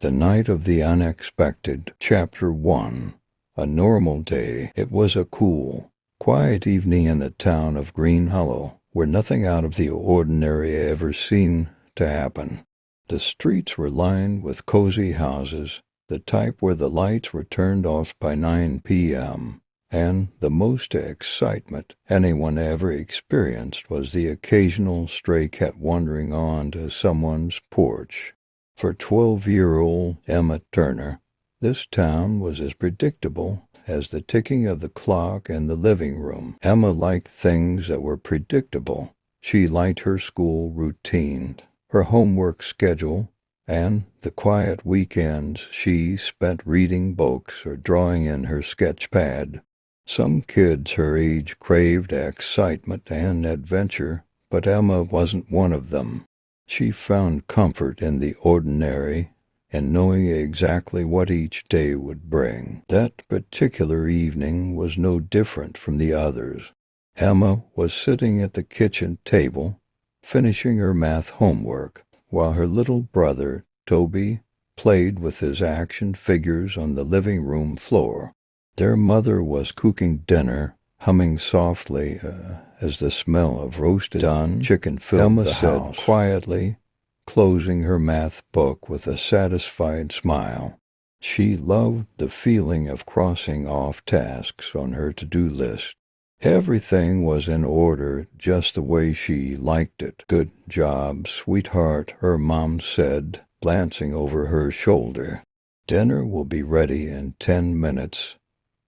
The Night of the Unexpected. Chapter 1. A Normal Day. It was a cool, quiet evening in the town of Green Hollow, where nothing out of the ordinary ever seemed to happen. The streets were lined with cozy houses, the type where the lights were turned off by 9 p.m., and the most excitement anyone ever experienced was the occasional stray cat wandering onto someone's porch. For 12-year-old Emma Turner, this town was as predictable as the ticking of the clock in the living room. Emma liked things that were predictable. She liked her school routine, her homework schedule, and the quiet weekends she spent reading books or drawing in her sketch pad. Some kids her age craved excitement and adventure, but Emma wasn't one of them. She found comfort in the ordinary and knowing exactly what each day would bring. That particular evening was no different from the others. Emma was sitting at the kitchen table, finishing her math homework, while her little brother, Toby, played with his action figures on the living room floor. Their mother was cooking dinner, humming softly as the smell of roasted chicken filled the house. Quietly, closing her math book with a satisfied smile. She loved the feeling of crossing off tasks on her to-do list. Everything was in order just the way she liked it. "Good job, sweetheart," her mom said, glancing over her shoulder. "Dinner will be ready in 10 minutes.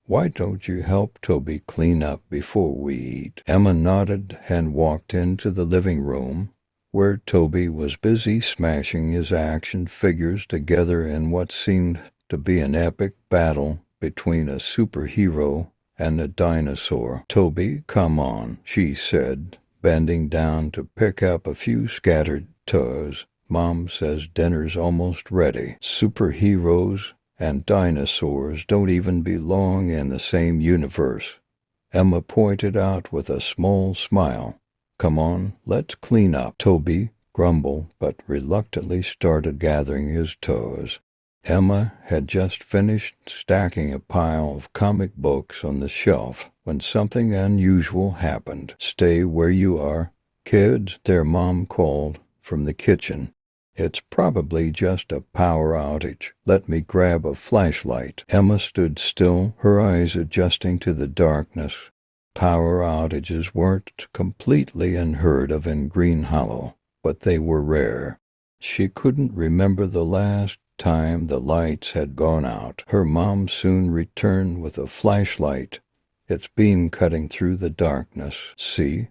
Why don't you help Toby clean up before we eat?" Emma nodded and walked into the living room, where Toby was busy smashing his action figures together in what seemed to be an epic battle between a superhero and a dinosaur. "Toby, come on," she said, bending down to pick up a few scattered toys. "Mom says dinner's almost ready." Superheroes and dinosaurs don't even belong in the same universe, Emma pointed out with a small smile. "Come on, let's clean up." Toby grumbled but reluctantly started gathering his toys. Emma had just finished stacking a pile of comic books on the shelf when something unusual happened. "Stay where you are, kids," their mom called from the kitchen. "It's probably just a power outage. Let me grab a flashlight." Emma stood still, her eyes adjusting to the darkness. Power outages weren't completely unheard of in Green Hollow, but they were rare. She couldn't remember the last time the lights had gone out. Her mom soon returned with a flashlight, its beam cutting through the darkness. "See?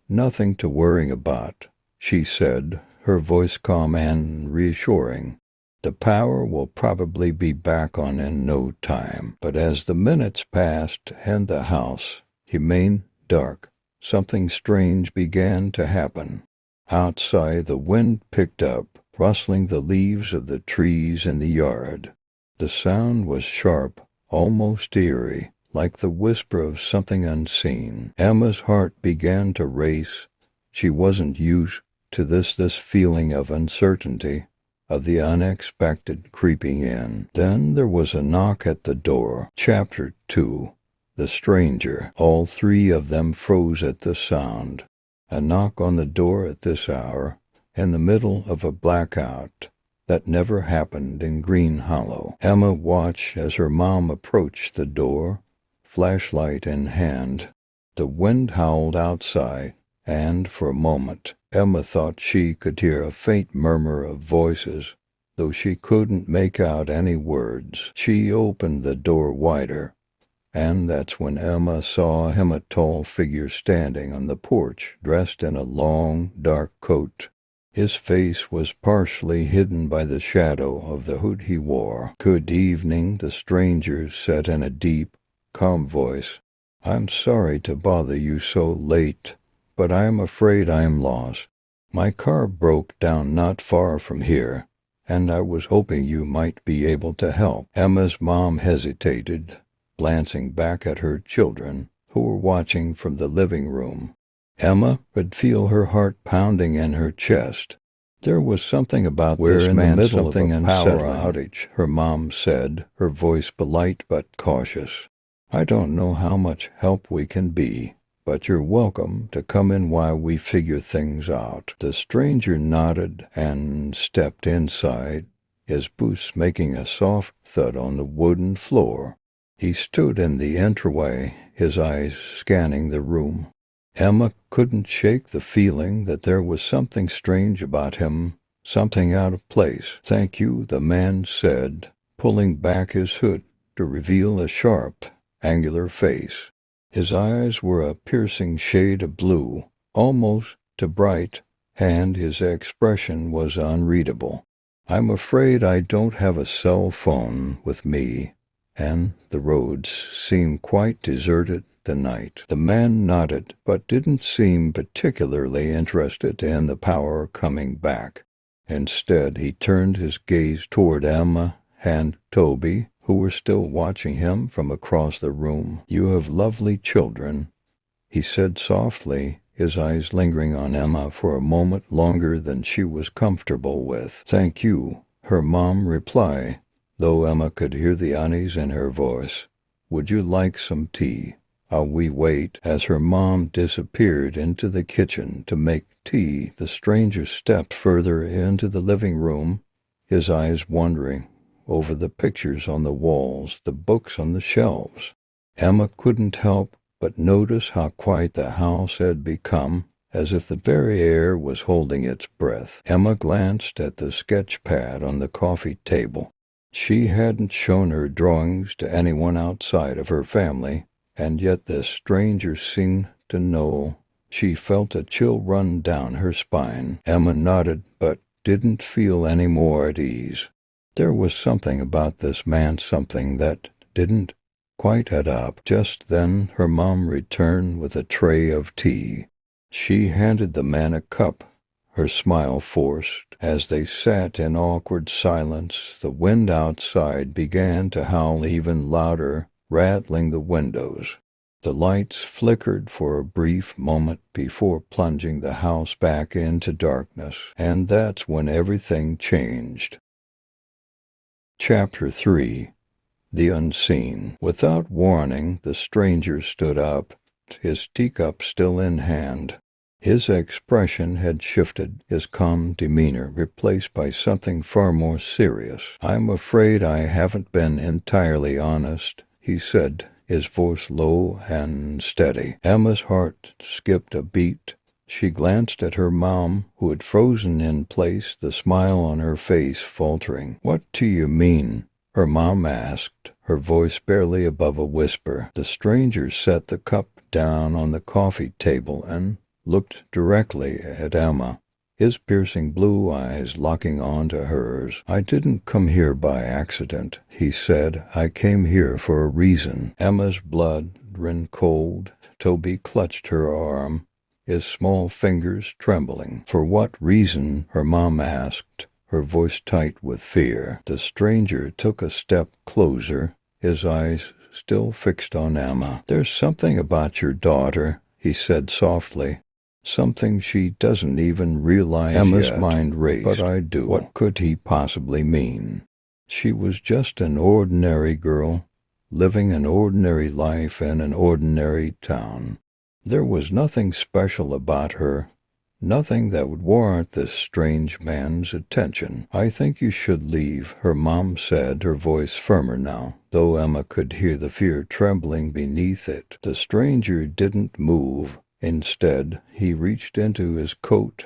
Nothing to worry about," she said, her voice calm and reassuring. "The power will probably be back on in no time." But as the minutes passed and the house remained dark, something strange began to happen. Outside, the wind picked up, rustling the leaves of the trees in the yard. The sound was sharp, almost eerie, like the whisper of something unseen. Emma's heart began to race. She wasn't used to this feeling of uncertainty, of the unexpected creeping in. Then there was a knock at the door. Chapter 2. The Stranger. All three of them froze at the sound. A knock on the door at this hour, in the middle of a blackout. That never happened in Green Hollow. Emma watched as her mom approached the door, flashlight in hand. The wind howled outside, and for a moment Emma thought she could hear a faint murmur of voices, though she couldn't make out any words. She opened the door wider, and that's when Emma saw him, a tall figure standing on the porch, dressed in a long, dark coat. His face was partially hidden by the shadow of the hood he wore. "Good evening," the stranger said in a deep, calm voice. "I'm sorry to bother you so late, but I am afraid I am lost. My car broke down not far from here, and I was hoping you might be able to help." Emma's mom hesitated, glancing back at her children, who were watching from the living room. Emma could feel her heart pounding in her chest. There was something about this man, in the middle of a power outage, her mom said, her voice polite but cautious. I don't know how much help we can be, but you're welcome to come in while we figure things out. The stranger nodded and stepped inside, his boots making a soft thud on the wooden floor. He stood in the entryway, his eyes scanning the room. Emma couldn't shake the feeling that there was something strange about him, something out of place. Thank you, the man said, pulling back his hood to reveal a sharp, angular face. His eyes were a piercing shade of blue, almost too bright, and his expression was unreadable. I'm afraid I don't have a cell phone with me, and the roads seem quite deserted tonight. The man nodded, but didn't seem particularly interested in the power coming back. Instead, he turned his gaze toward Emma and Toby, who were still watching him from across the room. You have lovely children, he said softly, his eyes lingering on Emma for a moment longer than she was comfortable with. Thank you, her mom replied, though Emma could hear the unease in her voice. Would you like some tea? While we wait, as her mom disappeared into the kitchen to make tea, the stranger stepped further into the living room, his eyes wandering over the pictures on the walls, the books on the shelves. Emma couldn't help but notice how quiet the house had become, as if the very air was holding its breath. Emma glanced at the sketch pad on the coffee table. She hadn't shown her drawings to anyone outside of her family, and yet this stranger seemed to know. She felt a chill run down her spine. Emma nodded, but didn't feel any more at ease. There was something about this man, something that didn't quite add up. Just then her mom returned with a tray of tea. She handed the man a cup, her smile forced. As they sat in awkward silence, the wind outside began to howl even louder, rattling the windows. The lights flickered for a brief moment before plunging the house back into darkness, and that's when everything changed. Chapter 3. The Unseen. Without warning, the stranger stood up, his teacup still in hand. His expression had shifted, his calm demeanor replaced by something far more serious. I'm afraid I haven't been entirely honest, he said, his voice low and steady. Emma's heart skipped a beat. She glanced at her mom, who had frozen in place, the smile on her face faltering. What do you mean? Her mom asked, her voice barely above a whisper. The stranger set the cup down on the coffee table and looked directly at Emma, his piercing blue eyes locking onto hers. I didn't come here by accident, he said. I came here for a reason. Emma's blood ran cold. Toby clutched her arm, his small fingers trembling. For what reason? Her mom asked, her voice tight with fear. The stranger took a step closer, his eyes still fixed on Emma. There's something about your daughter, he said softly. Something she doesn't even realize Emma's yet. Mind raced. But I do. What could he possibly mean? She was just an ordinary girl, living an ordinary life in an ordinary town. There was nothing special about her, nothing that would warrant this strange man's attention. I think you should leave, her mom said, her voice firmer now, though Emma could hear the fear trembling beneath it. The stranger didn't move. Instead, he reached into his coat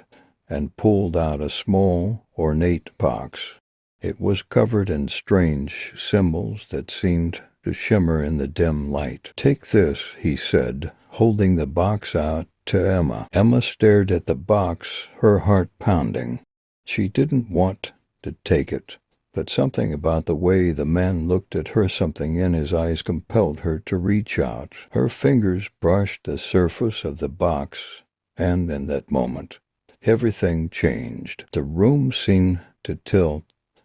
and pulled out a small, ornate box. It was covered in strange symbols that seemed to shimmer in the dim light. Take this, he said, holding the box out to Emma. Emma stared at the box, her heart pounding. She didn't want to take it, but something about the way the man looked at her, something in his eyes, compelled her to reach out. Her fingers brushed the surface of the box, and in that moment, everything changed. The room seemed to tilt,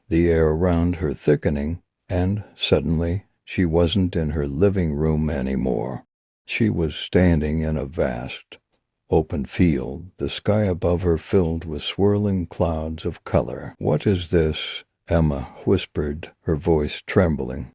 the air around her thickening, and suddenly she wasn't in her living room anymore. She was standing in a vast, open field, the sky above her filled with swirling clouds of color. "What is this?" Emma whispered, her voice trembling.